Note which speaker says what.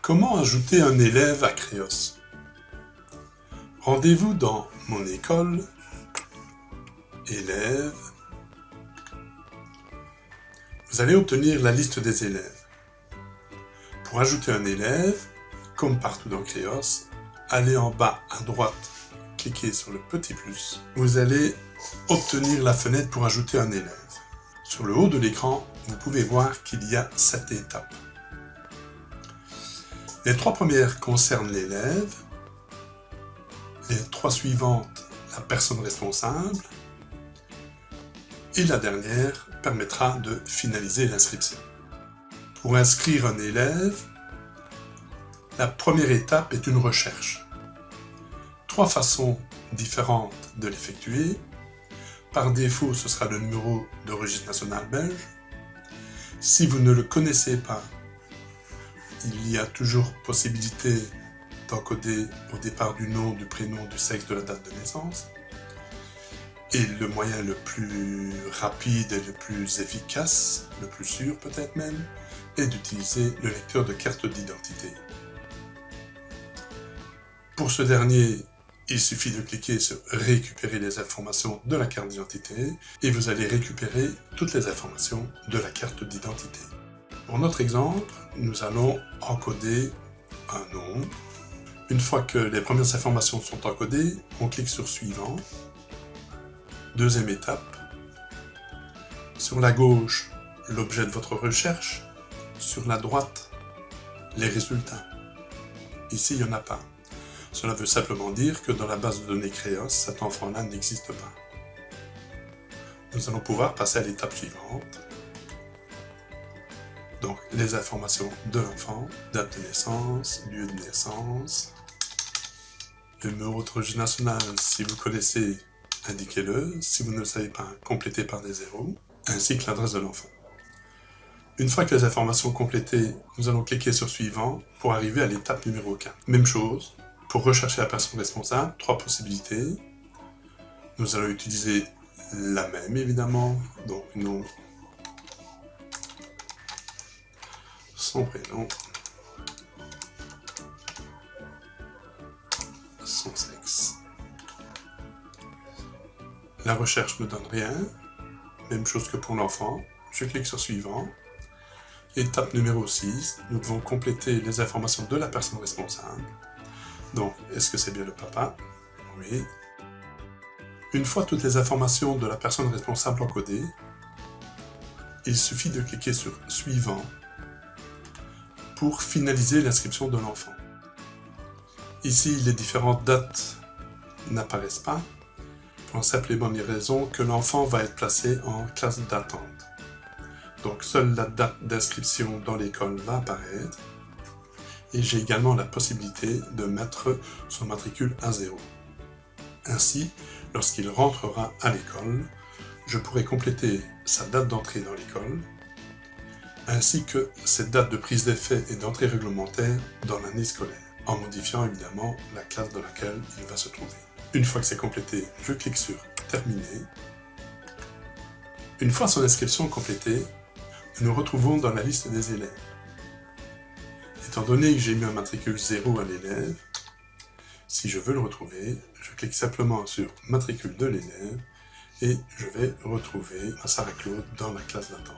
Speaker 1: Comment ajouter un élève à Créos? Rendez-vous dans Mon école, Élèves. Vous allez obtenir la liste des élèves. Pour ajouter un élève, comme partout dans Créos, allez en bas à droite, cliquez sur le petit plus. Vous allez obtenir la fenêtre pour ajouter un élève. Sur le haut de l'écran, vous pouvez voir qu'il y a 7 étapes. Les 3 premières concernent l'élève, les 3 suivantes la personne responsable, et la dernière permettra de finaliser l'inscription. Pour inscrire un élève, la première étape est une recherche. 3 façons différentes de l'effectuer. Par défaut, ce sera le numéro de registre national belge. Si vous ne le connaissez pas, il y a toujours possibilité d'encoder au départ du nom, du prénom, du sexe, de la date de naissance. Et le moyen le plus rapide et le plus efficace, le plus sûr peut-être même, est d'utiliser le lecteur de carte d'identité. Pour ce dernier, il suffit de cliquer sur « Récupérer les informations de la carte d'identité » et vous allez récupérer toutes les informations de la carte d'identité. Pour notre exemple, nous allons encoder un nom. Une fois que les premières informations sont encodées, on clique sur « Suivant ». Deuxième étape. Sur la gauche, l'objet de votre recherche. Sur la droite, les résultats. Ici, il n'y en a pas. Cela veut simplement dire que dans la base de données Créos, cet enfant-là n'existe pas. Nous allons pouvoir passer à l'étape suivante. Donc, les informations de l'enfant, date de naissance, lieu de naissance, le numéro de registre national, si vous connaissez, indiquez-le. Si vous ne le savez pas, complétez par des zéros, ainsi que l'adresse de l'enfant. Une fois que les informations sont complétées, nous allons cliquer sur Suivant pour arriver à l'étape numéro 4. Même chose, pour rechercher la personne responsable, 3 possibilités. Nous allons utiliser la même, évidemment, donc nom, son prénom, son sexe. La recherche ne donne rien, même chose que pour l'enfant. Je clique sur Suivant. Étape numéro 6, nous devons compléter les informations de la personne responsable. Donc, est-ce que c'est bien le papa? Oui. Une fois toutes les informations de la personne responsable encodées, il suffit de cliquer sur Suivant pour finaliser l'inscription de l'enfant. Ici, les différentes dates n'apparaissent pas, pour la simple et bonne raison que l'enfant va être placé en classe d'attente. Donc, seule la date d'inscription dans l'école va apparaître. Et j'ai également la possibilité de mettre son matricule à 0. Ainsi, lorsqu'il rentrera à l'école, je pourrai compléter sa date d'entrée dans l'école, ainsi que cette date de prise d'effet et d'entrée réglementaire dans l'année scolaire, en modifiant évidemment la classe dans laquelle il va se trouver. Une fois que c'est complété, je clique sur « Terminer ». Une fois son inscription complétée, nous nous retrouvons dans la liste des élèves. Étant donné que j'ai mis un matricule 0 à l'élève, si je veux le retrouver, je clique simplement sur « Matricule de l'élève » et je vais retrouver Sarah Claude dans la classe d'attente.